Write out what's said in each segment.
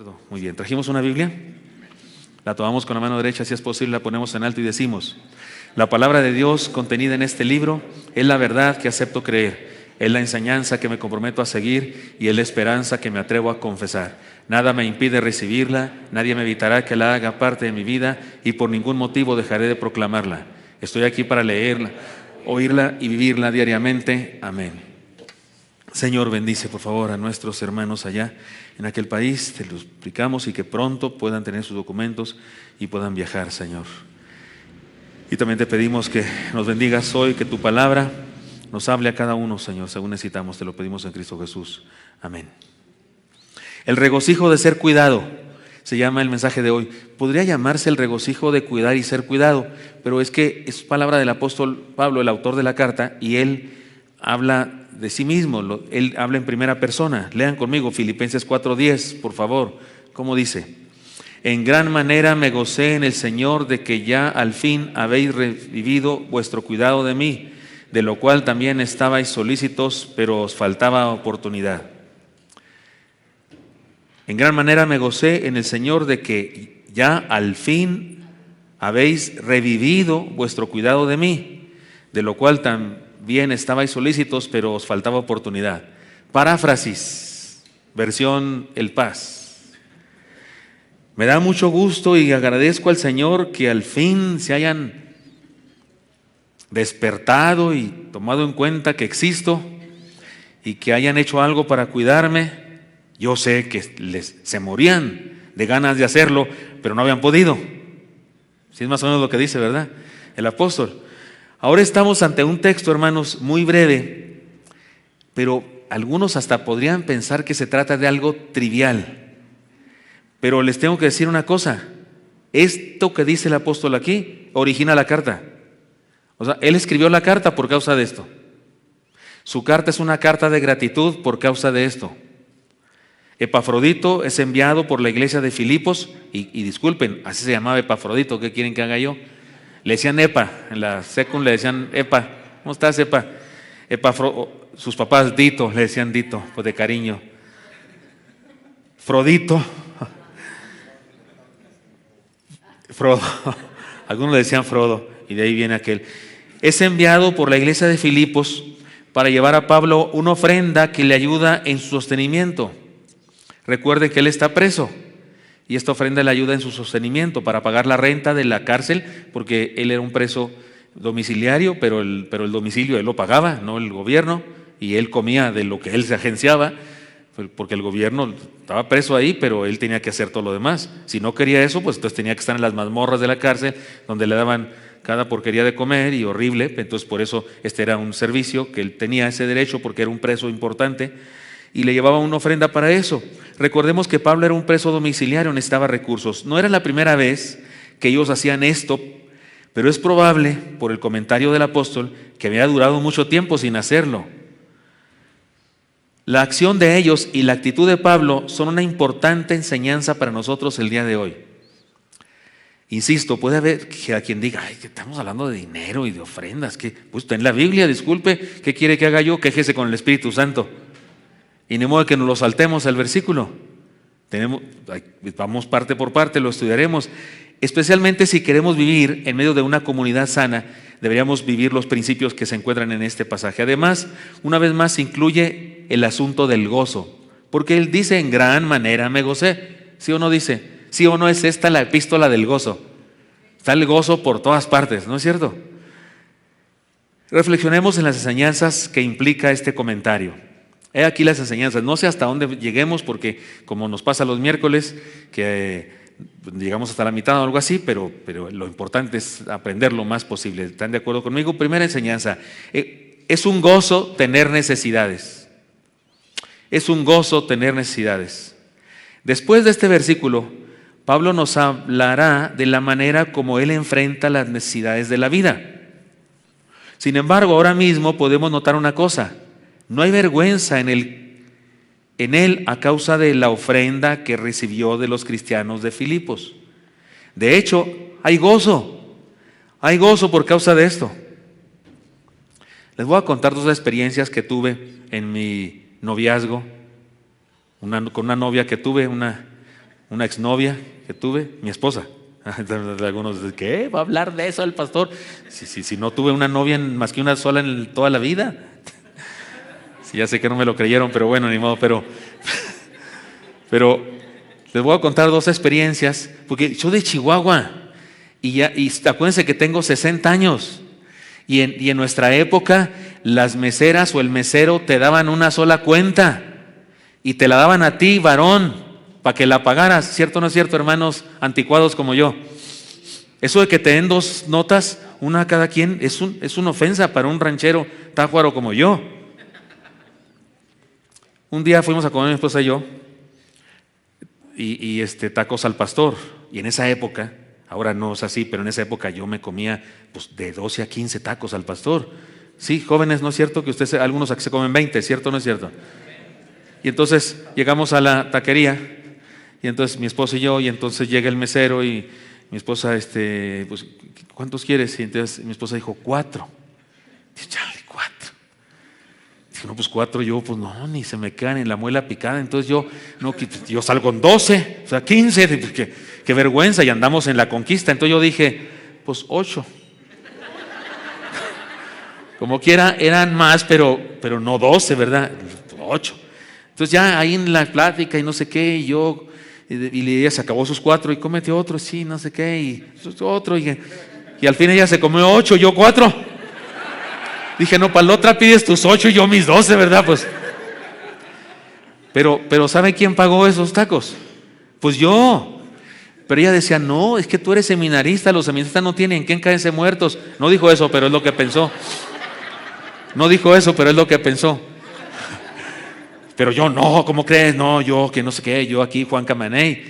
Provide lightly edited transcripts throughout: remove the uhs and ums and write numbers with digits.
¿Todo? Muy bien. ¿Trajimos una Biblia? La tomamos con la mano derecha, si es posible, la ponemos en alto y decimos: la palabra de Dios contenida en este libro es la verdad que acepto creer, es la enseñanza que me comprometo a seguir y es la esperanza que me atrevo a confesar. Nada me impide recibirla, nadie me evitará que la haga parte de mi vida y por ningún motivo dejaré de proclamarla. Estoy aquí para leerla, oírla y vivirla diariamente. Amén. Señor, bendice por favor a nuestros hermanos allá en aquel país, te lo suplicamos, y que pronto puedan tener sus documentos y puedan viajar, Señor. Y también te pedimos que nos bendigas hoy, que tu palabra nos hable a cada uno, Señor, según necesitamos. Te lo pedimos en Cristo Jesús. Amén. El regocijo de ser cuidado se llama el mensaje de hoy. Podría llamarse el regocijo de cuidar y ser cuidado, pero es que es palabra del apóstol Pablo, el autor de la carta, y él habla de sí mismo, él habla en primera persona. Lean conmigo Filipenses 4:10, por favor. ¿Cómo dice? En gran manera me gocé en el Señor de que ya al fin habéis revivido vuestro cuidado de mí, de lo cual también estabais solícitos, pero os faltaba oportunidad. En gran manera me gocé en el Señor de que ya al fin habéis revivido vuestro cuidado de mí, de lo cual también estabais solícitos, pero os faltaba oportunidad. Paráfrasis, versión El Paz. Me da mucho gusto y agradezco al Señor que al fin se hayan despertado y tomado en cuenta que existo y que hayan hecho algo para cuidarme. Yo sé que se morían de ganas de hacerlo, pero no habían podido. Sí, es más o menos lo que dice, ¿verdad? El apóstol. Ahora estamos ante un texto, hermanos, muy breve, pero algunos hasta podrían pensar que se trata de algo trivial. Pero les tengo que decir una cosa: esto que dice el apóstol aquí origina la carta. O sea, él escribió la carta por causa de esto. Su carta es una carta de gratitud por causa de esto. Epafrodito es enviado por la iglesia de Filipos, y disculpen, así se llamaba Epafrodito, ¿qué quieren que haga yo? Le decían Epa, en la secund le decían Epa. ¿Cómo estás, Epa? Sus papás Dito, le decían Dito, pues de cariño. Frodito. Frodo. Algunos le decían Frodo, y de ahí viene aquel. Es enviado por la iglesia de Filipos para llevar a Pablo una ofrenda que le ayuda en su sostenimiento. Recuerde que él está preso y esta ofrenda le ayuda en su sostenimiento para pagar la renta de la cárcel, porque él era un preso domiciliario, pero el domicilio él lo pagaba, no el gobierno, y él comía de lo que él se agenciaba, porque el gobierno estaba preso ahí, pero él tenía que hacer todo lo demás. Si no quería eso, pues entonces tenía que estar en las mazmorras de la cárcel, donde le daban cada porquería de comer y horrible. Entonces por eso este era un servicio que él tenía ese derecho, porque era un preso importante, y le llevaba una ofrenda para eso. Recordemos que Pablo era un preso domiciliario, necesitaba recursos. No era la primera vez que ellos hacían esto, pero es probable, por el comentario del apóstol, que había durado mucho tiempo sin hacerlo. La acción de ellos y la actitud de Pablo son una importante enseñanza para nosotros el día de hoy. Insisto, puede haber a quien diga: ay, que estamos hablando de dinero y de ofrendas, que pues está en la Biblia, disculpe, ¿qué quiere que haga yo? Quéjese con el Espíritu Santo. Y ni modo que nos lo saltemos al versículo. Vamos parte por parte, lo estudiaremos. Especialmente si queremos vivir en medio de una comunidad sana, deberíamos vivir los principios que se encuentran en este pasaje. Además, una vez más, incluye el asunto del gozo, porque él dice: en gran manera me gocé. ¿Sí o no dice? ¿Sí o no es esta la epístola del gozo? Está el gozo por todas partes, ¿no es cierto? Reflexionemos en las enseñanzas que implica este comentario. He aquí las enseñanzas. No sé hasta dónde lleguemos, porque como nos pasa los miércoles, que llegamos hasta la mitad o algo así, pero lo importante es aprender lo más posible. ¿Están de acuerdo conmigo? Primera enseñanza: es un gozo tener necesidades. Es un gozo tener necesidades. Después de este versículo, Pablo nos hablará de la manera como él enfrenta las necesidades de la vida. Sin embargo, ahora mismo podemos notar una cosa: no hay vergüenza en él a causa de la ofrenda que recibió de los cristianos de Filipos. De hecho, hay gozo por causa de esto. Les voy a contar dos experiencias que tuve en mi noviazgo, con una novia que tuve, una una exnovia que tuve, mi esposa. Algunos dicen, ¿qué? ¿Va a hablar de eso el pastor? Si no tuve una novia más que una sola en toda la vida. Sí, ya sé que no me lo creyeron, pero bueno, ni modo. Pero les voy a contar dos experiencias, porque yo de Chihuahua, y acuérdense que tengo 60 años, y en nuestra época las meseras o el mesero te daban una sola cuenta, y te la daban a ti, varón, para que la pagaras. ¿Cierto o no es cierto, hermanos anticuados como yo? Eso de que te den dos notas, una a cada quien, es una ofensa para un ranchero tájuaro como yo. Un día fuimos a comer mi esposa y yo, y tacos al pastor, y en esa época, ahora no es así, pero en esa época yo me comía pues, de 12 a 15 tacos al pastor. Sí, jóvenes, ¿no es cierto? Que ustedes, algunos aquí se comen 20, ¿cierto o no es cierto? Y entonces llegamos a la taquería, y entonces mi esposa y yo, y entonces llega el mesero, y mi esposa, pues, ¿cuántos quieres? Y entonces mi esposa dijo, 4. Dije, chale, 4. Dije, no, pues 4, yo, pues no, ni se me quedan en la muela picada. Entonces yo salgo en 12, o sea, 15. Pues, qué vergüenza, y andamos en la conquista. Entonces yo dije, pues 8. Como quiera, eran más, pero no 12, ¿verdad? 8. Entonces ya ahí en la plática y no sé qué, y ella se acabó sus 4 y cómete otro, sí, no sé qué, y otro, y al fin ella se comió 8, yo 4. Dije, no, para la otra pides tus 8 y yo mis 12, ¿verdad? Pues. Pero ¿sabe quién pagó esos tacos? Pues yo. Pero ella decía, no, es que tú eres seminarista, los seminaristas no tienen en qué caerse muertos. No dijo eso, pero es lo que pensó. No dijo eso, pero es lo que pensó. Pero yo no, ¿cómo crees? No, yo que no sé qué, yo aquí Juan Camaney.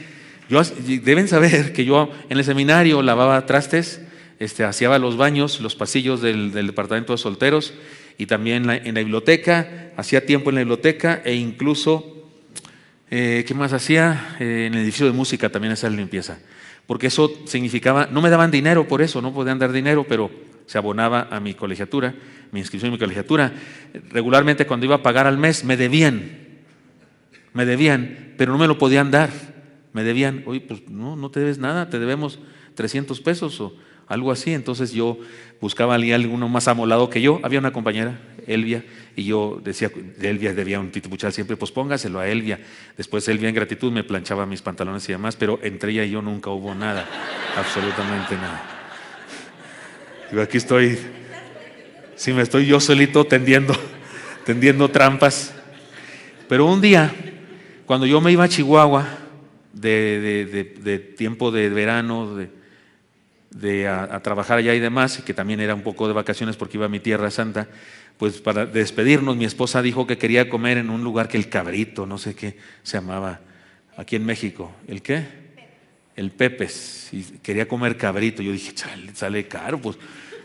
Deben saber que yo en el seminario lavaba trastes, hacía los baños, los pasillos del departamento de solteros, y también en la biblioteca, hacía tiempo en la biblioteca, e incluso, ¿qué más hacía? En el edificio de música también hacía la limpieza. Porque eso significaba, no me daban dinero por eso, no podían dar dinero, pero se abonaba a mi colegiatura, mi inscripción en mi colegiatura. Regularmente cuando iba a pagar al mes me debían, pero no me lo podían dar. Me debían, oye, pues no te debes nada, te debemos 300 pesos o algo así. Entonces yo buscaba a alguno más amolado que yo. Había una compañera, Elvia, y yo decía, de Elvia debía un titipuchal siempre, pues póngaselo a Elvia. Después Elvia en gratitud me planchaba mis pantalones y demás, pero entre ella y yo nunca hubo nada, absolutamente nada. Digo, aquí estoy, si me estoy yo solito tendiendo trampas. Pero un día, cuando yo me iba a Chihuahua, de tiempo de verano, a trabajar allá y demás, y que también era un poco de vacaciones porque iba a mi tierra santa, pues para despedirnos, mi esposa dijo que quería comer en un lugar que el Cabrito, no sé qué se llamaba, aquí en México. ¿El qué? El Pepes. Y quería comer cabrito. Yo dije, chale, sale caro, pues,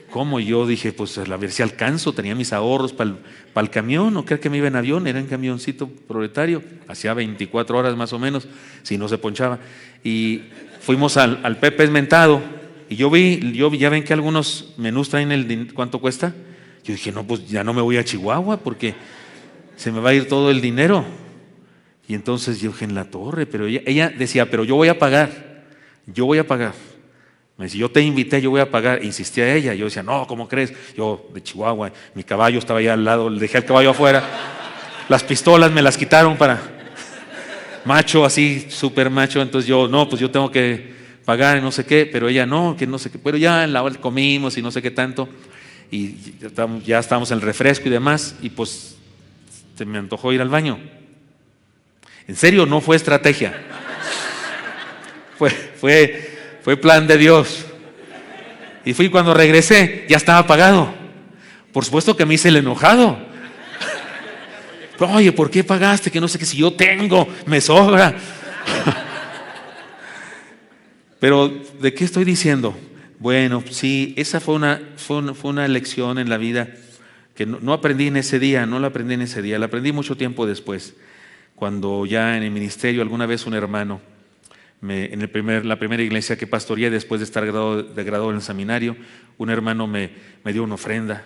¿cómo? Y yo dije, pues, a ver si alcanzo, tenía mis ahorros para el camión, no creo que me iba en avión, era en camioncito proletario, hacía 24 horas más o menos, si no se ponchaba. Y fuimos al Pepes Mentado, y yo vi, ya ven que algunos menús traen ¿cuánto cuesta? Yo dije, no, pues ya no me voy a Chihuahua porque se me va a ir todo el dinero. Y entonces yo dije, en la torre, pero ella decía, pero yo voy a pagar. Me decía, yo te invité, yo voy a pagar. Insistía ella. Yo decía, no, ¿cómo crees? Yo de Chihuahua, mi caballo estaba allá al lado, le dejé el caballo afuera. Las pistolas me las quitaron para macho, así, súper macho. Entonces yo, no, pues yo tengo que pagar y no sé qué. Pero ella, no, que no sé qué. Pero ya en la hora comimos y no sé qué tanto. Y ya estábamos en el refresco y demás. Y pues se me antojó ir al baño. En serio, no fue estrategia. Fue plan de Dios. Y fui, cuando regresé, ya estaba pagado. Por supuesto que me hice el enojado. Oye, ¿por qué pagaste? Que no sé qué, si yo tengo, me sobra. Pero, ¿de qué estoy diciendo? Bueno, sí, esa fue una lección en la vida que no aprendí en ese día, no la aprendí en ese día, la aprendí mucho tiempo después. Cuando ya en el ministerio alguna vez un hermano, en la primera iglesia que pastoreé después de estar graduado en el seminario, un hermano me dio una ofrenda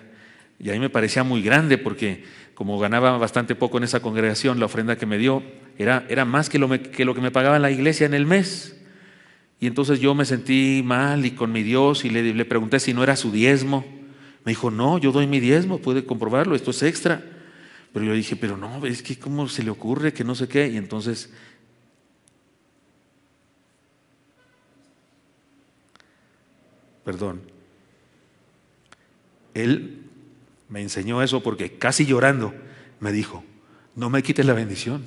Y a mí me parecía muy grande porque como ganaba bastante poco en esa congregación, la ofrenda que me dio era más que lo que me pagaba la iglesia en el mes. Y entonces yo me sentí mal y con mi Dios y le pregunté si no era su diezmo. Me dijo, no, yo doy mi diezmo, puede comprobarlo, esto es extra. Pero yo dije, pero no, es que ¿cómo se le ocurre que no sé qué? Y entonces, perdón, él me enseñó eso porque casi llorando me dijo, no me quites la bendición.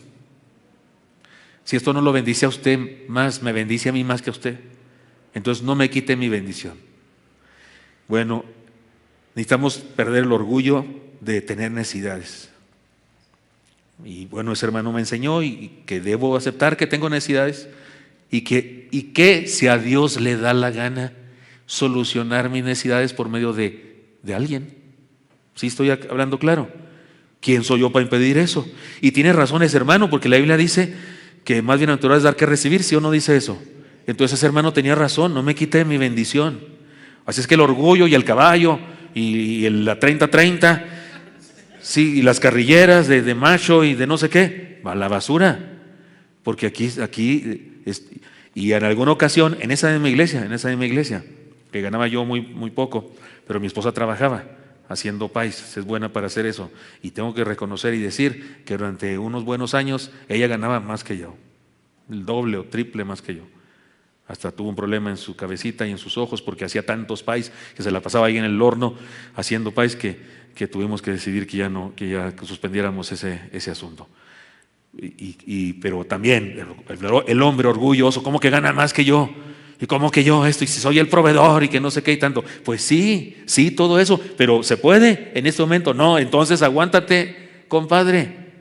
Si esto no lo bendice a usted más, me bendice a mí más que a usted. Entonces no me quite mi bendición. Bueno, necesitamos perder el orgullo de tener necesidades. Y bueno, ese hermano me enseñó y que debo aceptar que tengo necesidades y que si a Dios le da la gana solucionar mis necesidades por medio de alguien. ¿Sí estoy hablando claro? ¿Quién soy yo para impedir eso? Y tiene razón ese hermano, porque la Biblia dice que más bienaventurado es dar que recibir, ¿sí o no dice eso? Entonces ese hermano tenía razón, no me quite mi bendición. Así es que el orgullo y el caballo y la 30-30, sí, y las carrilleras de macho y de no sé qué, va a la basura. Porque aquí y en alguna ocasión, en esa misma iglesia, que ganaba yo muy poco, pero mi esposa trabajaba haciendo país, es buena para hacer eso. Y tengo que reconocer y decir que durante unos buenos años ella ganaba más que yo, el doble o triple más que yo. Hasta tuvo un problema en su cabecita y en sus ojos porque hacía tantos pais que se la pasaba ahí en el horno haciendo pais que tuvimos que decidir que ya suspendiéramos ese asunto. Pero también el hombre orgulloso, ¿cómo que gana más que yo? ¿Y cómo que yo esto? Y si soy el proveedor y que no sé qué y tanto. Pues sí, todo eso, pero ¿se puede en este momento? No, entonces aguántate, compadre.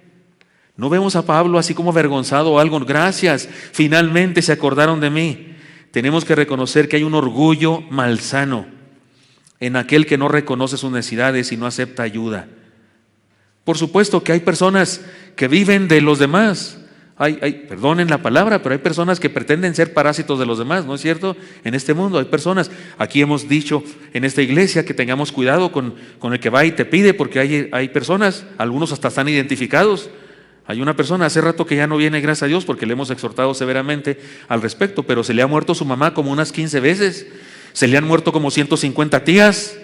No vemos a Pablo así como avergonzado o algo. Gracias, finalmente se acordaron de mí. Tenemos que reconocer que hay un orgullo malsano en aquel que no reconoce sus necesidades y no acepta ayuda. Por supuesto que hay personas que viven de los demás. Perdonen la palabra, pero hay personas que pretenden ser parásitos de los demás, ¿no es cierto? En este mundo hay personas. Aquí hemos dicho en esta iglesia que tengamos cuidado con el que va y te pide, porque hay personas, algunos hasta están identificados. Hay una persona hace rato que ya no viene, gracias a Dios, porque le hemos exhortado severamente al respecto, pero se le ha muerto su mamá como unas 15 veces, se le han muerto como 150 tías,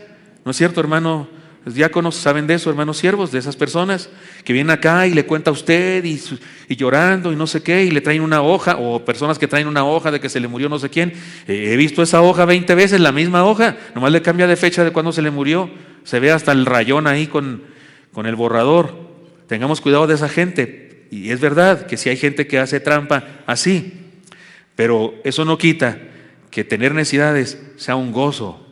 ¿no es cierto, hermano? Los diáconos saben de eso, hermanos siervos, de esas personas que vienen acá y le cuenta a usted y llorando y no sé qué, y le traen una hoja, o personas que traen una hoja de que se le murió no sé quién. He visto esa hoja 20 veces, la misma hoja, nomás le cambia de fecha de cuando se le murió, se ve hasta el rayón ahí con el borrador. Tengamos cuidado de esa gente, y es verdad que si hay gente que hace trampa así, pero eso no quita que tener necesidades sea un gozo.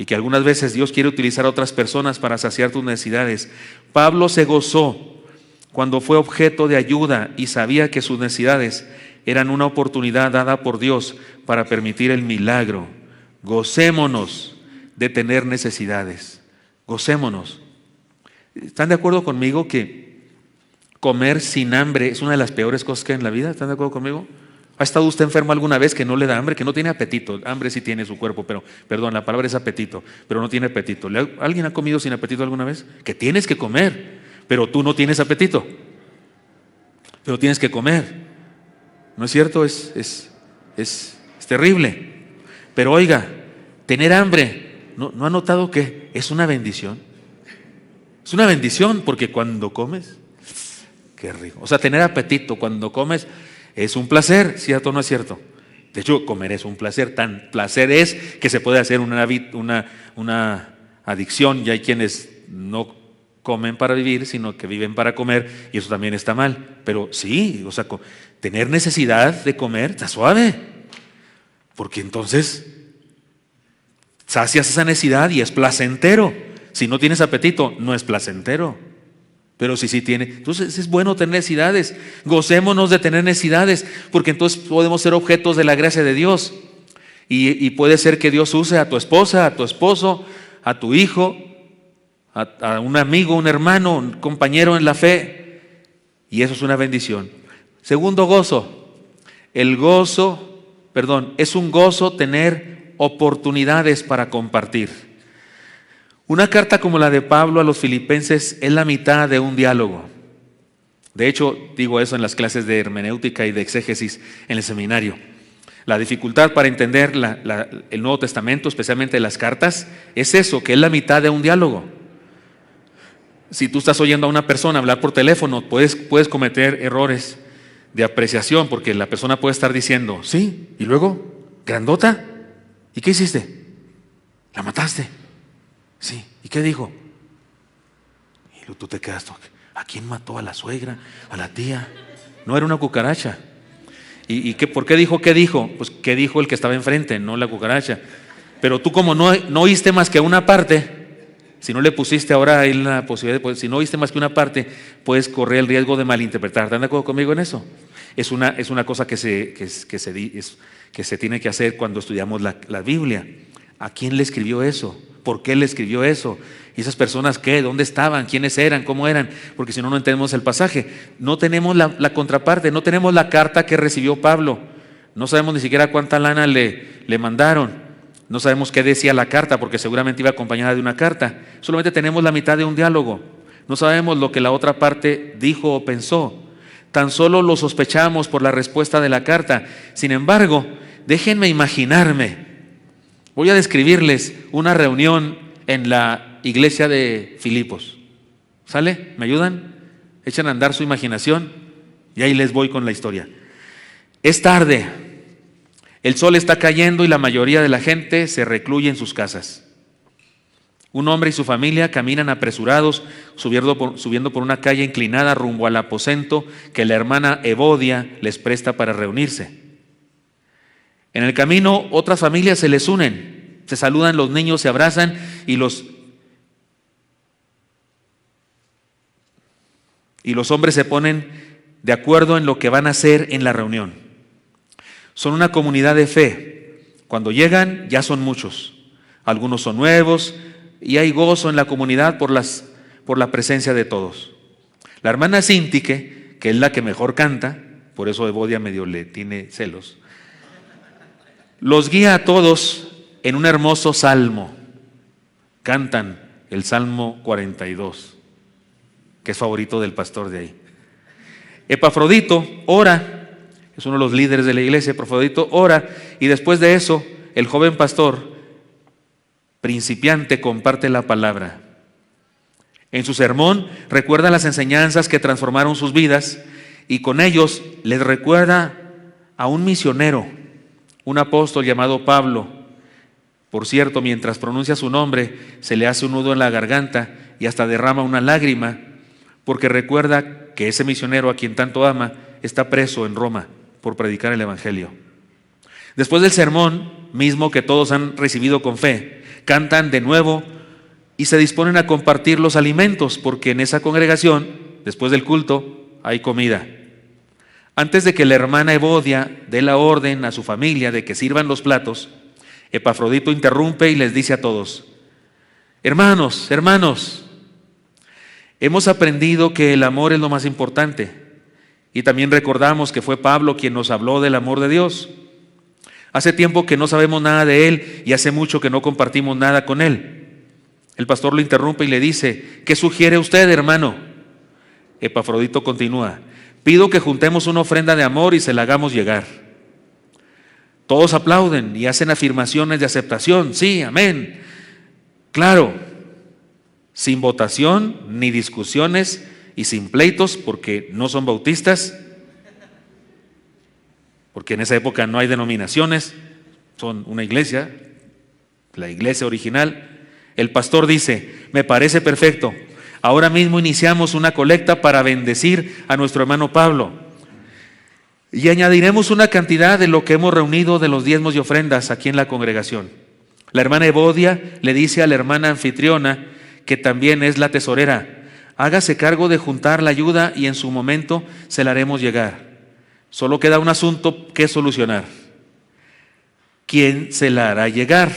Y que algunas veces Dios quiere utilizar a otras personas para saciar tus necesidades. Pablo se gozó cuando fue objeto de ayuda y sabía que sus necesidades eran una oportunidad dada por Dios para permitir el milagro. Gocémonos de tener necesidades. Gocémonos. ¿Están de acuerdo conmigo que comer sin hambre es una de las peores cosas que hay en la vida? ¿Están de acuerdo conmigo? ¿Ha estado usted enfermo alguna vez que no le da hambre, que no tiene apetito? Hambre sí tiene su cuerpo, pero, perdón, la palabra es apetito, pero no tiene apetito. ¿Alguien ha comido sin apetito alguna vez? Que tienes que comer, pero tú no tienes apetito. Pero tienes que comer. ¿No es cierto? Es terrible. Pero oiga, tener hambre, ¿no ha notado que es una bendición? Es una bendición porque cuando comes, qué rico. O sea, tener apetito cuando comes es un placer, ¿cierto o no es cierto? De hecho, comer es un placer, tan placer es que se puede hacer una adicción, y hay quienes no comen para vivir, sino que viven para comer, y eso también está mal. Pero sí, o sea, tener necesidad de comer está suave, porque entonces sacias esa necesidad y es placentero. Si no tienes apetito, no es placentero. Pero sí tiene. Entonces es bueno tener necesidades. Gocémonos de tener necesidades, porque entonces podemos ser objetos de la gracia de Dios. Y puede ser que Dios use a tu esposa, a tu esposo, a tu hijo, a un amigo, un hermano, un compañero en la fe. Y eso es una bendición. Segundo gozo. Es un gozo tener oportunidades para compartir. Una carta como la de Pablo a los filipenses es la mitad de un diálogo. De hecho, digo eso en las clases de hermenéutica y de exégesis en el seminario. La dificultad para entender el Nuevo Testamento, especialmente las cartas, es eso, que es la mitad de un diálogo. Si tú estás oyendo a una persona hablar por teléfono, puedes cometer errores de apreciación, porque la persona puede estar diciendo, sí, y luego, grandota, ¿y qué hiciste? ¿La mataste? Sí, ¿y qué dijo? Y luego tú te quedas, ¿a quién mató? ¿A la suegra? ¿A la tía? No, era una cucaracha. ¿Y por qué dijo qué dijo? Pues qué dijo el que estaba enfrente, no la cucaracha. Pero tú como no oíste más que una parte, si no le pusiste ahora ahí la posibilidad de, si no oíste más que una parte, puedes correr el riesgo de malinterpretar. ¿Están de acuerdo conmigo en eso? Es una cosa que se tiene que hacer cuando estudiamos la Biblia. ¿A quién le escribió eso? ¿Por qué le escribió eso? ¿Y esas personas qué? ¿Dónde estaban? ¿Quiénes eran? ¿Cómo eran? Porque si no, no entendemos el pasaje. No tenemos la contraparte, no tenemos la carta que recibió Pablo. No sabemos ni siquiera cuánta lana le mandaron. No sabemos qué decía la carta, porque seguramente iba acompañada de una carta. Solamente tenemos la mitad de un diálogo. No sabemos lo que la otra parte dijo o pensó. Tan solo lo sospechamos por la respuesta de la carta. Sin embargo, déjenme imaginarme. Voy a describirles una reunión en la iglesia de Filipos. ¿Sale? ¿Me ayudan? Echan a andar su imaginación y ahí les voy con la historia. Es tarde, el sol está cayendo y la mayoría de la gente se recluye en sus casas. Un hombre y su familia caminan apresurados, subiendo por una calle inclinada rumbo al aposento que la hermana Evodia les presta para reunirse. En el camino otras familias se les unen, se saludan, los niños se abrazan y los hombres se ponen de acuerdo en lo que van a hacer en la reunión. Son una comunidad de fe. Cuando llegan ya son muchos. Algunos son nuevos y hay gozo en la comunidad por la presencia de todos. La hermana Sintique, que es la que mejor canta, por eso Evodia medio le tiene celos, los guía a todos en un hermoso salmo. Cantan el Salmo 42, que es favorito del pastor de ahí. Epafrodito ora, es uno de los líderes de la iglesia. Epafrodito ora y después de eso el joven pastor principiante comparte la palabra. En su sermón recuerda las enseñanzas que transformaron sus vidas y con ellos les recuerda a un misionero, un apóstol llamado Pablo. Por cierto, mientras pronuncia su nombre, se le hace un nudo en la garganta y hasta derrama una lágrima, porque recuerda que ese misionero a quien tanto ama está preso en Roma por predicar el evangelio. Después del sermón, mismo que todos han recibido con fe, cantan de nuevo y se disponen a compartir los alimentos, porque en esa congregación, después del culto, hay comida. Antes de que la hermana Evodia dé la orden a su familia de que sirvan los platos, Epafrodito interrumpe y les dice a todos: hermanos, hemos aprendido que el amor es lo más importante y también recordamos que fue Pablo quien nos habló del amor de Dios. Hace tiempo que no sabemos nada de él y hace mucho que no compartimos nada con él. El pastor lo interrumpe y le dice: ¿qué sugiere usted, hermano? Epafrodito continúa: pido que juntemos una ofrenda de amor y se la hagamos llegar. Todos aplauden y hacen afirmaciones de aceptación. Sí, amén. Claro, sin votación ni discusiones y sin pleitos, porque no son bautistas, porque en esa época no hay denominaciones, son una iglesia, la iglesia original. El pastor dice: me parece perfecto. Ahora mismo iniciamos una colecta para bendecir a nuestro hermano Pablo y añadiremos una cantidad de lo que hemos reunido de los diezmos y ofrendas aquí en la congregación. La hermana Evodia le dice a la hermana anfitriona, que también es la tesorera: hágase cargo de juntar la ayuda y en su momento se la haremos llegar. Solo queda un asunto que solucionar: ¿quién se la hará llegar?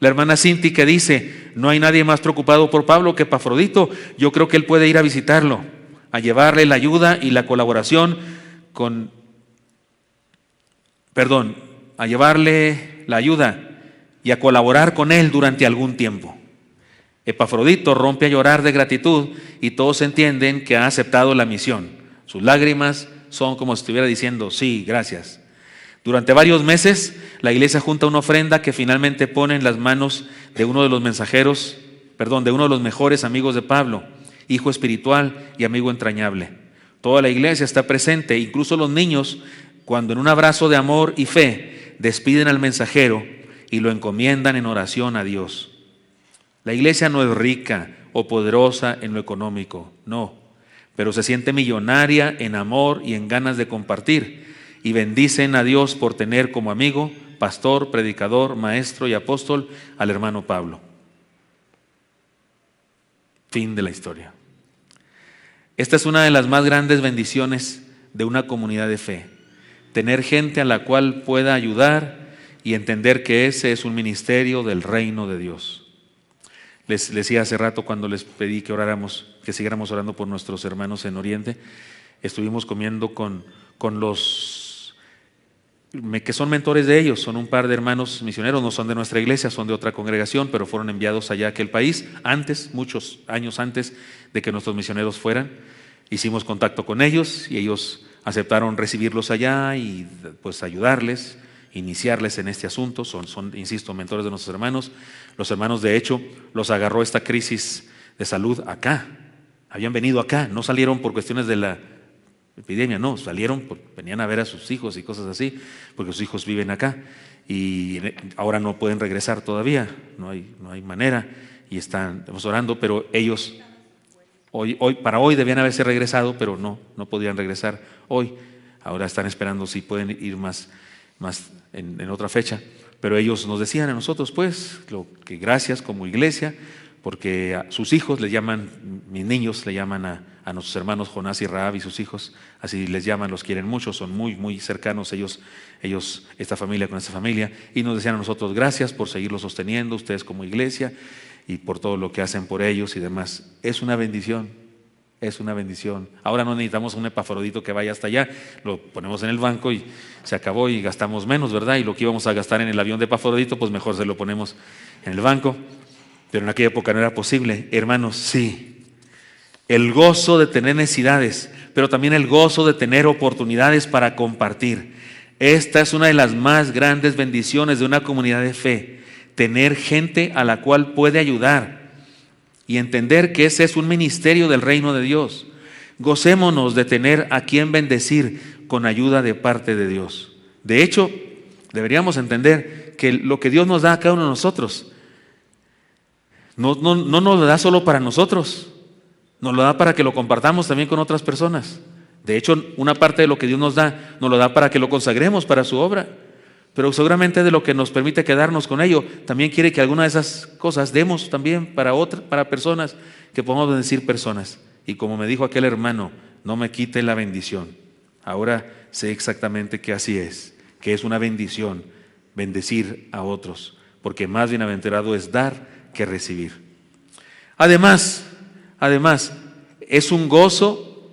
La hermana Sintique dice: no hay nadie más preocupado por Pablo que Epafrodito. Yo creo que él puede ir a visitarlo, a llevarle la ayuda y la colaboración a llevarle la ayuda y a colaborar con él durante algún tiempo. Epafrodito rompe a llorar de gratitud y todos entienden que ha aceptado la misión. Sus lágrimas son como si estuviera diciendo, sí, gracias. Durante varios meses, la iglesia junta una ofrenda que finalmente pone en las manos de uno de los mensajeros, de uno de los mejores amigos de Pablo, hijo espiritual y amigo entrañable. Toda la iglesia está presente, incluso los niños, cuando en un abrazo de amor y fe despiden al mensajero y lo encomiendan en oración a Dios. La iglesia no es rica o poderosa en lo económico, no, pero se siente millonaria en amor y en ganas de compartir, y bendicen a Dios por tener como amigo, pastor, predicador, maestro y apóstol al hermano Pablo. Fin de la historia. Esta es una de las más grandes bendiciones de una comunidad de fe, tener gente a la cual pueda ayudar y entender que ese es un ministerio del reino de Dios. Les decía hace rato cuando les pedí que oráramos, que siguiéramos orando por nuestros hermanos en Oriente, estuvimos comiendo con los que son mentores de ellos, son un par de hermanos misioneros, no son de nuestra iglesia, son de otra congregación, pero fueron enviados allá a aquel país antes, muchos años antes de que nuestros misioneros fueran. Hicimos contacto con ellos y ellos aceptaron recibirlos allá y pues ayudarles, iniciarles en este asunto. Son, insisto, mentores de nuestros hermanos. Los hermanos, de hecho, los agarró esta crisis de salud acá. Habían venido acá, no salieron por cuestiones de la epidemia, no, salieron, venían a ver a sus hijos y cosas así, porque sus hijos viven acá y ahora no pueden regresar todavía, no hay manera, y estamos orando, pero ellos para hoy debían haberse regresado, pero no podían regresar hoy. Ahora están esperando si pueden ir más en otra fecha, pero ellos nos decían a nosotros, pues, que gracias como iglesia, porque a sus hijos les llaman, mis niños le llaman a nuestros hermanos Jonás y Rahab y sus hijos, así les llaman, los quieren mucho, son muy, muy cercanos ellos, esta familia con esta familia, y nos decían a nosotros, gracias por seguirlos sosteniendo, ustedes como iglesia, y por todo lo que hacen por ellos y demás. Es una bendición, es una bendición. Ahora no necesitamos un Epafrodito que vaya hasta allá, lo ponemos en el banco y se acabó y gastamos menos, ¿verdad? Y lo que íbamos a gastar en el avión de Epafrodito, pues mejor se lo ponemos en el banco. Pero en aquella época no era posible. Hermanos, sí, el gozo de tener necesidades, pero también el gozo de tener oportunidades para compartir. Esta es una de las más grandes bendiciones de una comunidad de fe, tener gente a la cual puede ayudar y entender que ese es un ministerio del reino de Dios. Gocémonos de tener a quien bendecir con ayuda de parte de Dios. De hecho, deberíamos entender que lo que Dios nos da a cada uno de nosotros no nos lo da solo para nosotros, nos lo da para que lo compartamos también con otras personas. De hecho, una parte de lo que Dios nos lo da para que lo consagremos para su obra, pero seguramente de lo que nos permite quedarnos con ello, también quiere que alguna de esas cosas demos también para personas, que podamos bendecir personas. Y como me dijo aquel hermano, no me quite la bendición. Ahora sé exactamente que así es, que es una bendición bendecir a otros, porque más bienaventurado es dar que recibir. Además, es un gozo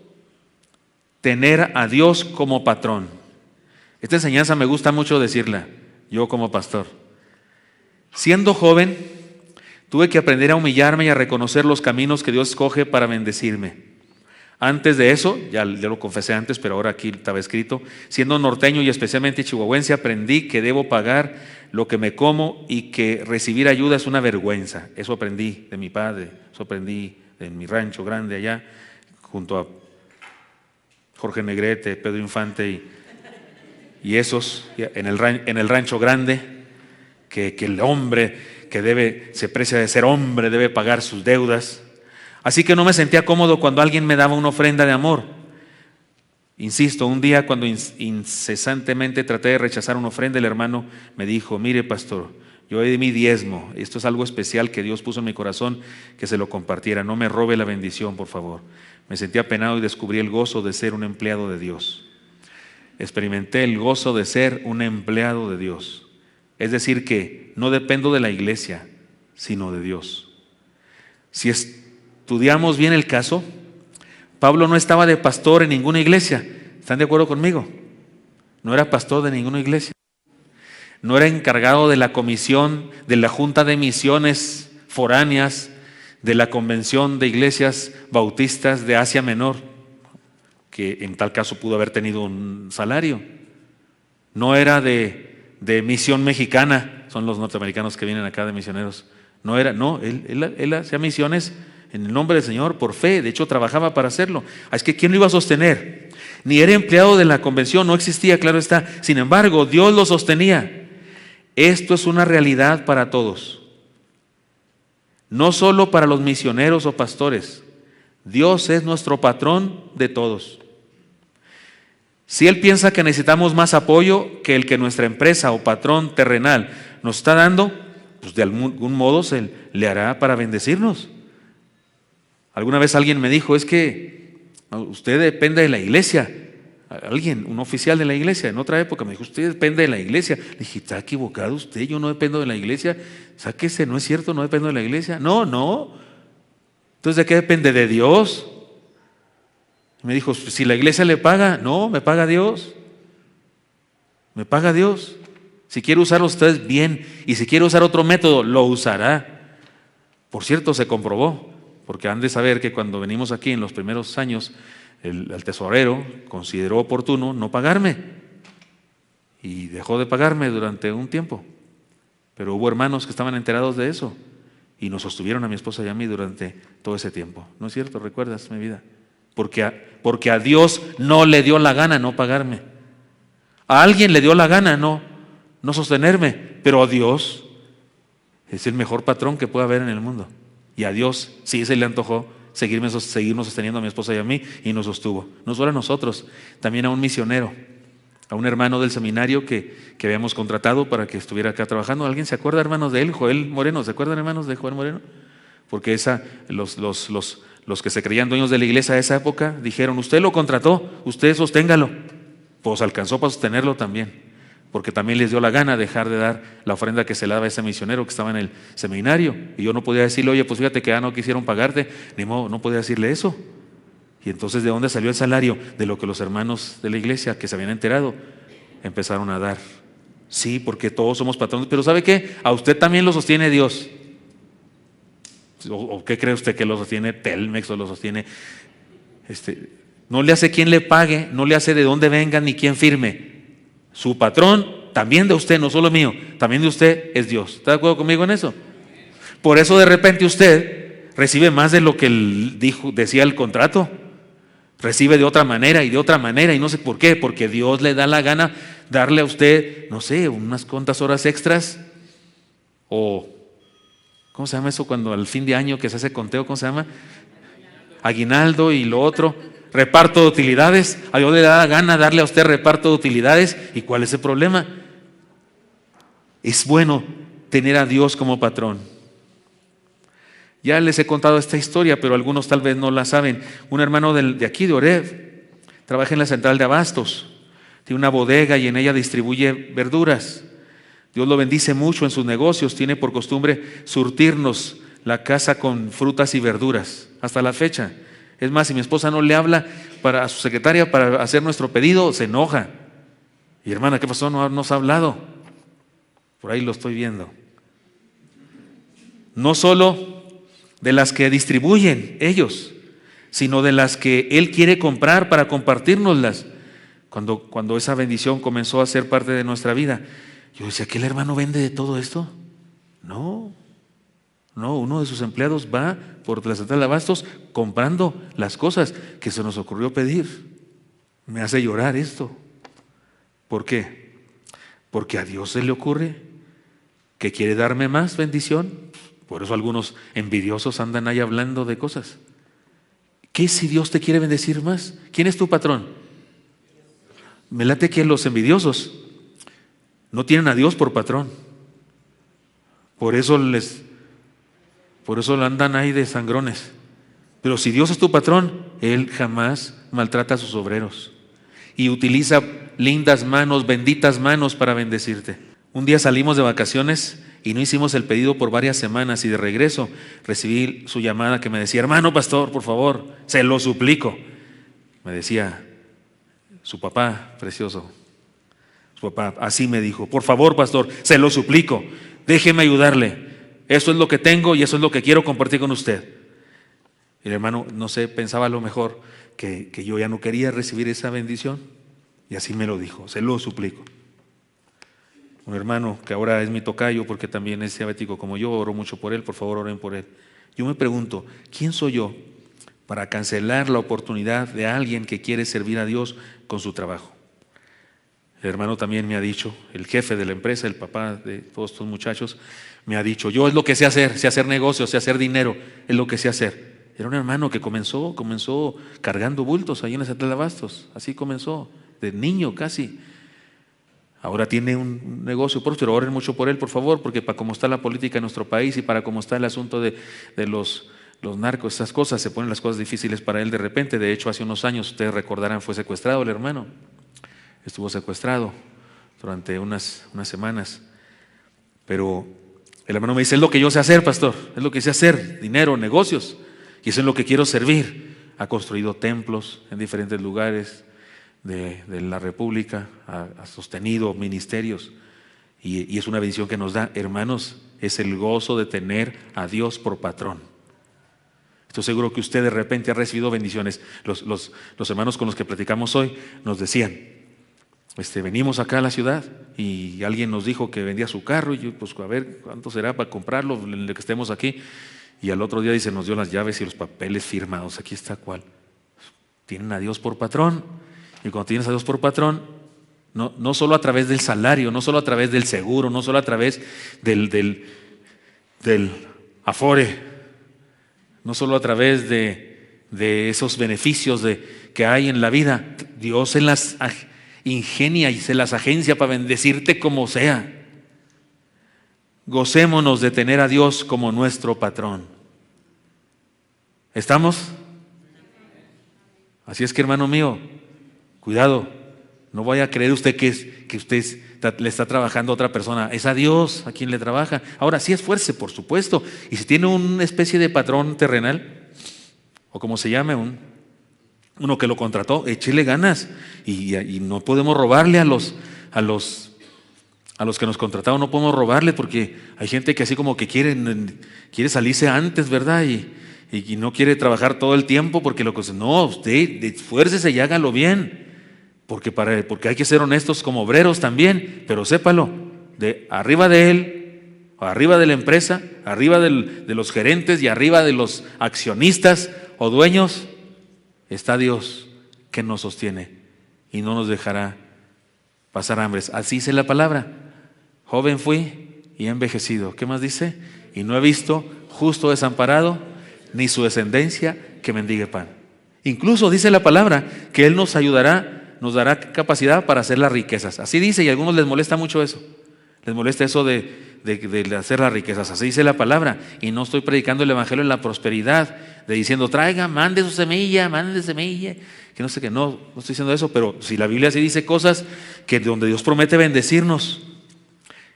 tener a Dios como patrón. Esta enseñanza me gusta mucho decirla, yo como pastor. Siendo joven, tuve que aprender a humillarme y a reconocer los caminos que Dios escoge para bendecirme. Antes de eso, ya lo confesé antes, pero ahora aquí estaba escrito, siendo norteño y especialmente chihuahuense, aprendí que debo pagar lo que me como y que recibir ayuda es una vergüenza. Eso aprendí de mi padre, eso aprendí en mi rancho grande allá, junto a Jorge Negrete, Pedro Infante y esos, en el rancho grande, que el hombre que se precia de ser hombre debe pagar sus deudas. Así que no me sentía cómodo cuando alguien me daba una ofrenda de amor. Insisto, un día cuando incesantemente traté de rechazar una ofrenda, el hermano me dijo, mire pastor, yo di mi diezmo, esto es algo especial que Dios puso en mi corazón, que se lo compartiera, no me robe la bendición, por favor. Me sentí apenado y descubrí el gozo de ser un empleado de Dios. Experimenté el gozo de ser un empleado de Dios. Es decir que no dependo de la iglesia, sino de Dios. Si estudiamos bien el caso, Pablo no estaba de pastor en ninguna iglesia. ¿Están de acuerdo conmigo? No era pastor de ninguna iglesia. No era encargado de la comisión, de la junta de misiones foráneas de la Convención de Iglesias Bautistas de Asia Menor, que en tal caso pudo haber tenido un salario. No era de Misión Mexicana, son los norteamericanos que vienen acá de misioneros. Él hacía misiones en el nombre del Señor por fe, de hecho trabajaba para hacerlo. Es que ¿quién lo iba a sostener? Ni era empleado de la convención, no existía, claro está. Sin embargo, Dios lo sostenía. Esto es una realidad para todos, no solo para los misioneros o pastores. Dios es nuestro patrón de todos. Si Él piensa que necesitamos más apoyo que el que nuestra empresa o patrón terrenal nos está dando, pues de algún modo se le hará para bendecirnos. Alguna vez alguien me dijo, es que usted depende de la iglesia. Alguien, un oficial de la iglesia, en otra época me dijo, usted depende de la iglesia. Le dije, está equivocado usted, yo no dependo de la iglesia. Sáquese, no es cierto, no dependo de la iglesia. No. Entonces, ¿de qué depende? ¿De Dios? Me dijo, si la iglesia le paga, no, me paga Dios. Me paga Dios. Si quiere usarlo ustedes, bien. Y si quiere usar otro método, lo usará. Por cierto, se comprobó, porque han de saber que cuando venimos aquí en los primeros años, el tesorero consideró oportuno no pagarme. Y dejó de pagarme durante un tiempo. Pero hubo hermanos que estaban enterados de eso y nos sostuvieron a mi esposa y a mí durante todo ese tiempo. ¿No es cierto? ¿Recuerdas mi vida? Porque a Dios no le dio la gana no pagarme. A alguien le dio la gana no sostenerme, pero a Dios es el mejor patrón que puede haber en el mundo. Y a Dios sí se le antojó seguirnos sosteniendo a mi esposa y a mí, y nos sostuvo. No solo a nosotros, también a un misionero, a un hermano del seminario que habíamos contratado para que estuviera acá trabajando. ¿Alguien se acuerda, hermanos, de él? Joel Moreno, ¿se acuerdan, hermanos, de Joel Moreno? Porque los que se creían dueños de la iglesia de esa época dijeron, usted lo contrató, usted sosténgalo. Pues alcanzó para sostenerlo también, porque también les dio la gana dejar de dar la ofrenda que se le daba a ese misionero que estaba en el seminario. Y yo no podía decirle, oye, pues fíjate que ya no quisieron pagarte, ni modo, no podía decirle eso. Y entonces, ¿de dónde salió el salario? De lo que los hermanos de la iglesia que se habían enterado empezaron a dar. Sí, porque todos somos patrones, pero ¿sabe qué? A usted también lo sostiene Dios. ¿O qué cree usted que lo sostiene Telmex o lo sostiene? No le hace quien le pague, no le hace de dónde venga ni quién firme. Su patrón, también de usted, no solo mío, también de usted es Dios. ¿Está de acuerdo conmigo en eso? Por eso de repente usted recibe más de lo que decía el contrato. Recibe de otra manera y de otra manera, y no sé por qué, porque Dios le da la gana darle a usted, no sé, unas cuantas horas extras, o ¿cómo se llama eso cuando al fin de año que se hace conteo? ¿Cómo se llama? Aguinaldo y lo otro, reparto de utilidades. A Dios le da la gana darle a usted reparto de utilidades. ¿Y cuál es el problema? Es bueno tener a Dios como patrón. Ya les he contado esta historia, pero algunos tal vez no la saben. Un hermano de aquí, de Oreb, trabaja en la central de abastos. Tiene una bodega y en ella distribuye verduras. Dios lo bendice mucho en sus negocios. Tiene por costumbre surtirnos la casa con frutas y verduras hasta la fecha. Es más, si mi esposa no le habla a su secretaria para hacer nuestro pedido, se enoja. Y hermana, ¿qué pasó? No nos ha hablado. Por ahí lo estoy viendo. No solo de las que distribuyen ellos, sino de las que Él quiere comprar para compartírnoslas. Cuando esa bendición comenzó a ser parte de nuestra vida, yo decía, ¿qué el hermano vende de todo esto? No, uno de sus empleados va por la central de abastos comprando las cosas que se nos ocurrió pedir. Me hace llorar esto. ¿Por qué? Porque a Dios se le ocurre que quiere darme más bendición. Por eso algunos envidiosos andan ahí hablando de cosas. ¿Qué si Dios te quiere bendecir más? ¿Quién es tu patrón? Me late que los envidiosos no tienen a Dios por patrón. Por eso andan ahí de sangrones. Pero si Dios es tu patrón, Él jamás maltrata a sus obreros y utiliza lindas manos, benditas manos para bendecirte. Un día salimos de vacaciones y no hicimos el pedido por varias semanas, y de regreso recibí su llamada que me decía, hermano pastor, por favor, se lo suplico. Me decía su papá precioso, su papá así me dijo, por favor pastor, se lo suplico, déjeme ayudarle. Eso es lo que tengo y eso es lo que quiero compartir con usted. El hermano, no sé, pensaba a lo mejor que yo ya no quería recibir esa bendición. Y así me lo dijo, se lo suplico. Un hermano que ahora es mi tocayo porque también es diabético como yo, oro mucho por él, por favor oren por él. Yo me pregunto, ¿quién soy yo para cancelar la oportunidad de alguien que quiere servir a Dios con su trabajo? El hermano también me ha dicho, el jefe de la empresa, el papá de todos estos muchachos, me ha dicho, yo es lo que sé hacer negocios, sé hacer dinero, es lo que sé hacer. Era un hermano que comenzó cargando bultos ahí en la Central de Abastos, así comenzó, de niño casi. Ahora tiene un negocio próspero, oren mucho por él, por favor, porque para cómo está la política en nuestro país y para cómo está el asunto de los narcos, esas cosas, se ponen las cosas difíciles para él de repente. De hecho, hace unos años, ustedes recordarán, fue secuestrado el hermano. Estuvo secuestrado durante unas semanas. Pero el hermano me dice, es lo que yo sé hacer, pastor, es lo que sé hacer, dinero, negocios, y eso es lo que quiero servir. Ha construido templos en diferentes lugares de la República, ha sostenido ministerios y es una bendición que nos da. Hermanos, es el gozo de tener a Dios por patrón. Estoy seguro que usted de repente ha recibido bendiciones. Los hermanos con los que platicamos hoy nos decían, venimos acá a la ciudad y alguien nos dijo que vendía su carro y yo, pues a ver cuánto será para comprarlo en el que estemos aquí. Y al otro día dice, nos dio las llaves y los papeles firmados, aquí está cuál. Tienen a Dios por patrón. Y cuando tienes a Dios por patrón, no solo a través del salario, no solo a través del seguro, no solo a través del afore, no solo a través de esos beneficios que hay en la vida, Dios se las ingenia y se las agencia para bendecirte como sea. Gocémonos de tener a Dios como nuestro patrón. ¿Estamos? Así es que, hermano mío, cuidado, no vaya a creer usted que usted le está trabajando a otra persona. Es a Dios a quien le trabaja. Ahora sí, esfuerce, por supuesto. Y si tiene una especie de patrón terrenal, o como se llame, uno que lo contrató, échele ganas. Y no podemos robarle a los que nos contrataron, no podemos robarle, porque hay gente que así como que quiere salirse antes, ¿verdad? Y no quiere trabajar todo el tiempo porque no, usted esfuércese y hágalo bien, porque hay que ser honestos como obreros también, pero sépalo, arriba de él, arriba de la empresa, arriba de los gerentes y arriba de los accionistas o dueños, está Dios que nos sostiene y no nos dejará pasar hambres. Así dice la palabra. Joven fui y he envejecido. ¿Qué más dice? Y no he visto justo desamparado, ni su descendencia que mendigue pan. Incluso dice la palabra que Él nos ayudará, nos dará capacidad para hacer las riquezas. Así dice, y a algunos les molesta mucho eso. Les molesta eso de hacer las riquezas. Así dice la palabra. Y no estoy predicando el evangelio en la prosperidad, de diciendo, traiga, mande su semilla, mande semilla. Que no sé qué, no estoy diciendo eso, pero si la Biblia sí dice cosas que donde Dios promete bendecirnos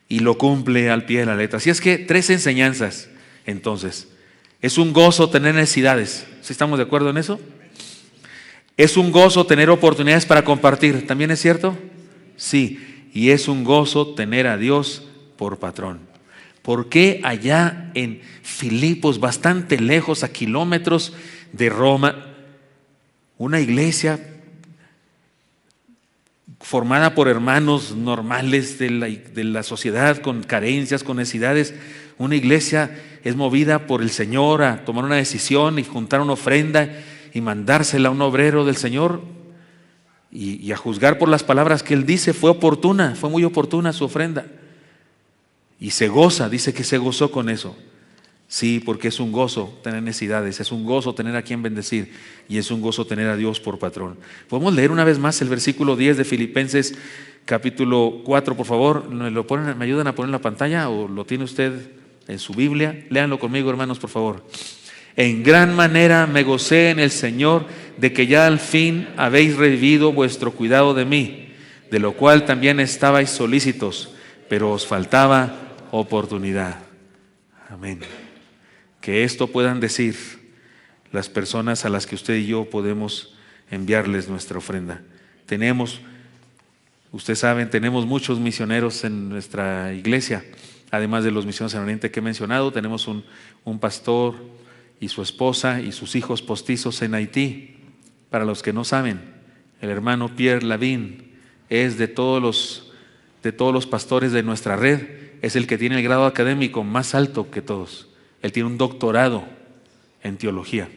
y lo cumple al pie de la letra. Así es que 3 enseñanzas. Entonces, es un gozo tener necesidades. ¿Sí estamos de acuerdo en eso? Es un gozo tener oportunidades para compartir. ¿También es cierto? Sí. Y es un gozo tener a Dios por patrón. ¿Por qué allá en Filipos, bastante lejos, a kilómetros de Roma, una iglesia formada por hermanos normales de la sociedad, con carencias, con necesidades, una iglesia es movida por el Señor a tomar una decisión y juntar una ofrenda y mandársela a un obrero del Señor? Y a juzgar por las palabras que él dice, fue muy oportuna su ofrenda. Y se goza, dice que se gozó con eso. Sí, porque es un gozo tener necesidades, es un gozo tener a quien bendecir y es un gozo tener a Dios por patrón. Podemos leer una vez más el versículo 10 de Filipenses capítulo 4, por favor. ¿Me ayudan a poner en la pantalla o lo tiene usted en su Biblia? Léanlo conmigo, hermanos, por favor. En gran manera me gocé en el Señor de que ya al fin habéis revivido vuestro cuidado de mí, de lo cual también estabais solícitos, pero os faltaba oportunidad. Amén. Que esto puedan decir las personas a las que usted y yo podemos enviarles nuestra ofrenda. Ustedes saben, tenemos muchos misioneros en nuestra iglesia. además de los misioneros en Oriente que he mencionado. Tenemos un pastor y su esposa y sus hijos postizos en Haití. Para los que no saben, el hermano Pierre Lavín es de todos los pastores de nuestra red, es el que tiene el grado académico más alto que todos. Él tiene un doctorado en teología.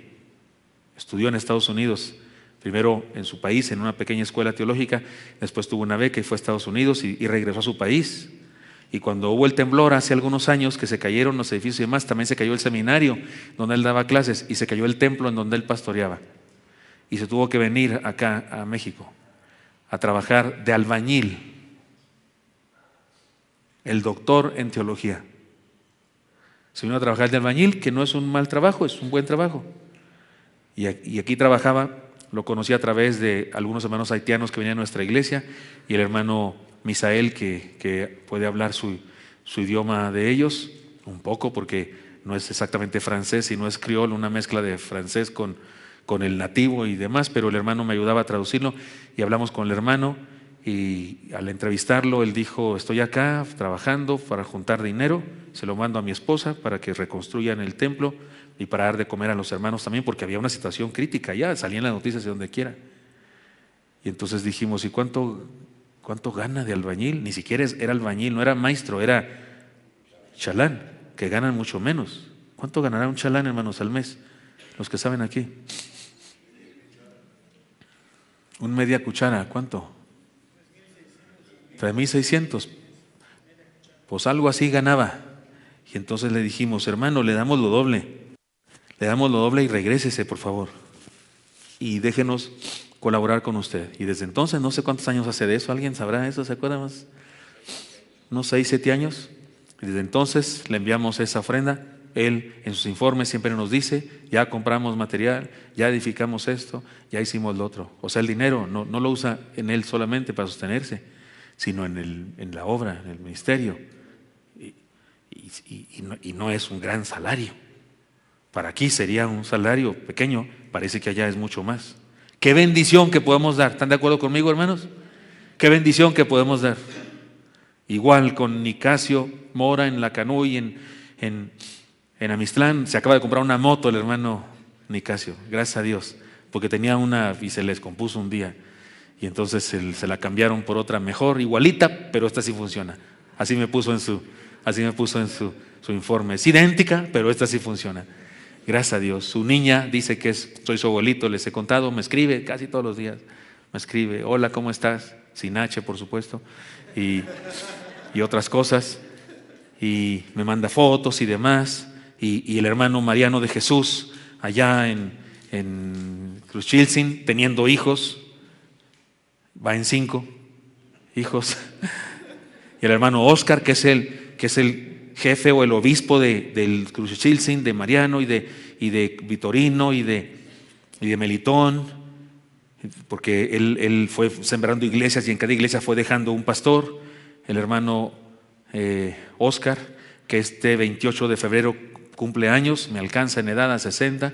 Estudió en Estados Unidos, primero en su país, en una pequeña escuela teológica, después tuvo una beca y fue a Estados Unidos y regresó a su país. Y cuando hubo el temblor hace algunos años que se cayeron los edificios y demás, también se cayó el seminario donde él daba clases y se cayó el templo en donde él pastoreaba. Y se tuvo que venir acá a México a trabajar de albañil, el doctor en teología. Se vino a trabajar de albañil, que no es un mal trabajo, es un buen trabajo. Y aquí trabajaba, lo conocí a través de algunos hermanos haitianos que venían a nuestra iglesia y el hermano Misael, que puede hablar su idioma de ellos, un poco, porque no es exactamente francés, sino es criol, una mezcla de francés con el nativo y demás, pero el hermano me ayudaba a traducirlo y hablamos con el hermano y al entrevistarlo él dijo: estoy acá trabajando para juntar dinero, se lo mando a mi esposa para que reconstruyan el templo y para dar de comer a los hermanos también, porque había una situación crítica ya, salían las noticias de donde quiera. Y entonces dijimos: ¿y cuánto gana de albañil? Ni siquiera era albañil, no era maestro, era chalán, que ganan mucho menos. ¿Cuánto ganará un chalán, hermanos, al mes? Los que saben aquí. Un media cuchara, ¿cuánto? 3,600. Pues algo así ganaba. Y entonces le dijimos: hermano, le damos lo doble y regrésese, por favor, y déjenos colaborar con usted. Y desde entonces, no sé cuántos años hace de eso, ¿alguien sabrá eso? ¿Se acuerda más? Unos 6, 7 años. Y desde entonces le enviamos esa ofrenda. Él en sus informes siempre nos dice: ya compramos material, ya edificamos esto, ya hicimos lo otro. O sea, el dinero no lo usa en él solamente para sostenerse, sino en la obra, en el ministerio. Y no es un gran salario. Para aquí sería un salario pequeño, parece que allá es mucho más. Qué bendición que podemos dar. ¿Están de acuerdo conmigo, hermanos? Qué bendición que podemos dar. Igual con Nicasio Mora en Lacanúy, en Amistlán, se acaba de comprar una moto el hermano Nicasio, gracias a Dios, porque tenía una y se les descompuso un día. Y entonces se la cambiaron por otra mejor, igualita, pero esta sí funciona. Así me puso en su informe. Es idéntica, pero esta sí funciona. Gracias a Dios. Su niña dice que soy su abuelito, les he contado, me escribe casi todos los días. Me escribe: hola, ¿cómo estás? Sin H, por supuesto. Y otras cosas. Y me manda fotos y demás. Y el hermano Mariano de Jesús, allá en Cruchilsin, teniendo hijos, va en 5 hijos. Y el hermano Oscar, que es el jefe o el obispo del Cruchilsin, de Mariano y de Vitorino y de Melitón, porque él fue sembrando iglesias y en cada iglesia fue dejando un pastor. El hermano Oscar, que este 28 de febrero cumple años, me alcanza en edad a 60,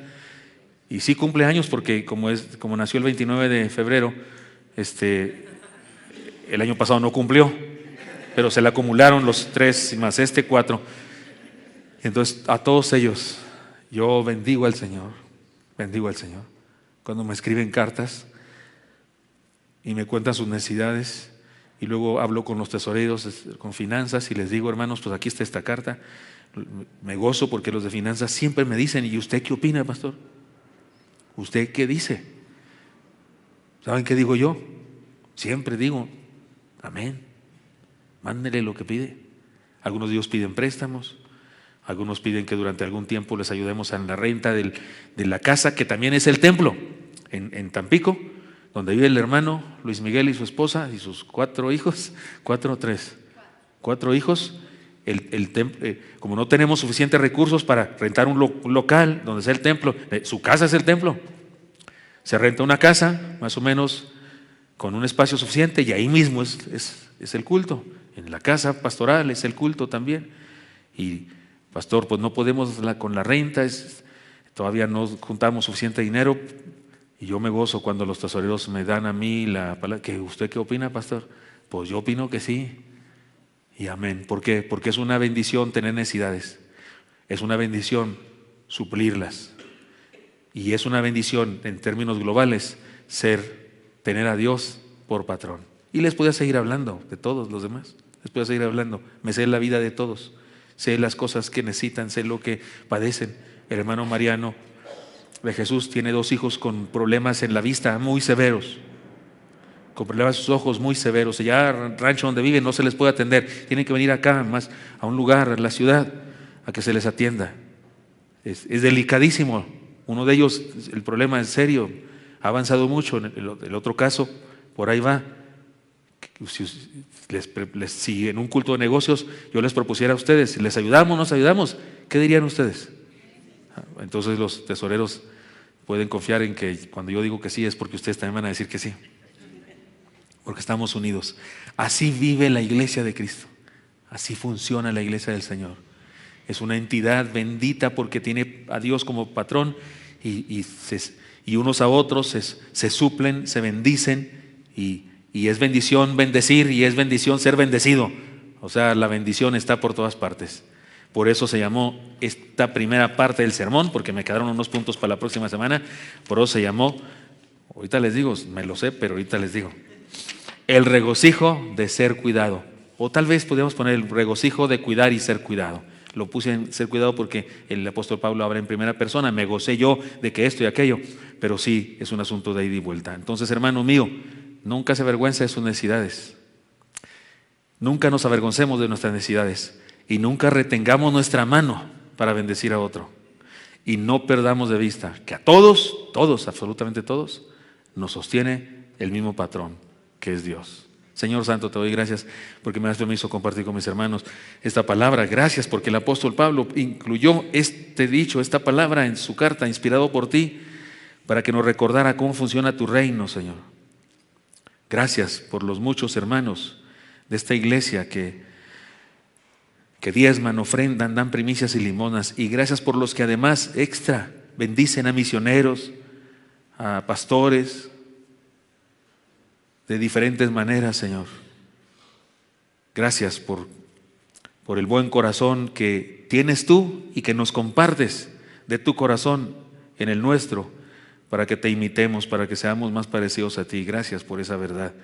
y sí cumple años porque como nació el 29 de febrero, el año pasado no cumplió, pero se le acumularon los 3 más 4. Entonces a todos ellos yo bendigo al Señor. Cuando me escriben cartas y me cuentan sus necesidades, y luego hablo con los tesoreros, con finanzas, y les digo: hermanos, pues aquí está esta carta. Me gozo porque los de finanzas siempre me dicen: ¿y usted qué opina, pastor? ¿Usted qué dice? ¿Saben qué digo yo? Siempre digo: amén, mándele lo que pide. Algunos de ellos piden préstamos, algunos piden que durante algún tiempo les ayudemos en la renta de la casa, que también es el templo, en Tampico, donde vive el hermano Luis Miguel y su esposa y sus 4 hijos, 4 o 3, 4 hijos. Como no tenemos suficientes recursos para rentar un local donde sea el templo, su casa es el templo. Se renta una casa, más o menos, con un espacio suficiente, y ahí mismo es el culto. En la casa pastoral es el culto también. Y pastor, pues no podemos con la renta, todavía no juntamos suficiente dinero. Y yo me gozo cuando los tesoreros me dan a mí la palabra. ¿Usted qué opina, pastor? Pues yo opino que sí. Y amén. ¿Por qué? Porque es una bendición tener necesidades. Es una bendición suplirlas. Y es una bendición en términos globales tener a Dios por patrón. Y les podía seguir hablando de todos los demás. Les podía seguir hablando. Me sé la vida de todos. Sé las cosas que necesitan, sé lo que padecen. El hermano Mariano de Jesús tiene 2 hijos con problemas en la vista muy severos. Con problemas en sus ojos muy severos. Allá el rancho donde viven no se les puede atender. Tienen que venir acá, más a un lugar, en la ciudad, a que se les atienda. Es delicadísimo. Uno de ellos, el problema es serio. Ha avanzado mucho. En el otro caso, por ahí va. Si en un culto de negocios yo les propusiera a ustedes, ¿les ayudamos, nos ayudamos? ¿Qué dirían ustedes? Entonces los tesoreros pueden confiar en que cuando yo digo que sí es porque ustedes también van a decir que sí. Porque estamos unidos. Así vive la iglesia de Cristo. Así funciona la iglesia del Señor. Es una entidad bendita porque tiene a Dios como patrón y unos a otros se suplen, se bendicen y es bendición bendecir y es bendición ser bendecido. O sea, la bendición está por todas partes. Por eso se llamó esta primera parte del sermón, porque me quedaron unos puntos para la próxima semana. Por eso se llamó, ahorita les digo, me lo sé, pero ahorita les digo, el regocijo de ser cuidado. O tal vez podríamos poner el regocijo de cuidar y ser cuidado. Lo puse en ser cuidado porque el apóstol Pablo habla en primera persona. Me gocé yo de que esto y aquello, pero sí es un asunto de ida y vuelta. Entonces, hermano mío, nunca se avergüenza de sus necesidades. Nunca nos avergoncemos de nuestras necesidades y nunca retengamos nuestra mano para bendecir a otro. Y no perdamos de vista que a todos, absolutamente todos, nos sostiene el mismo patrón, que es Dios. Señor Santo, te doy gracias porque me das permiso compartir con mis hermanos esta palabra. Gracias porque el apóstol Pablo incluyó este dicho, esta palabra en su carta, inspirado por ti, para que nos recordara cómo funciona tu reino, Señor. Gracias por los muchos hermanos de esta iglesia que diezman, ofrendan, dan primicias y limonas. Y gracias por los que además extra bendicen a misioneros, a pastores, de diferentes maneras, Señor. Gracias por el buen corazón que tienes tú y que nos compartes de tu corazón en el nuestro, para que te imitemos, para que seamos más parecidos a ti. Gracias por esa verdad.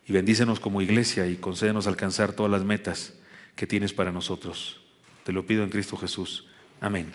Y bendícenos como iglesia y concédenos alcanzar todas las metas que tienes para nosotros. Te lo pido en Cristo Jesús. Amén.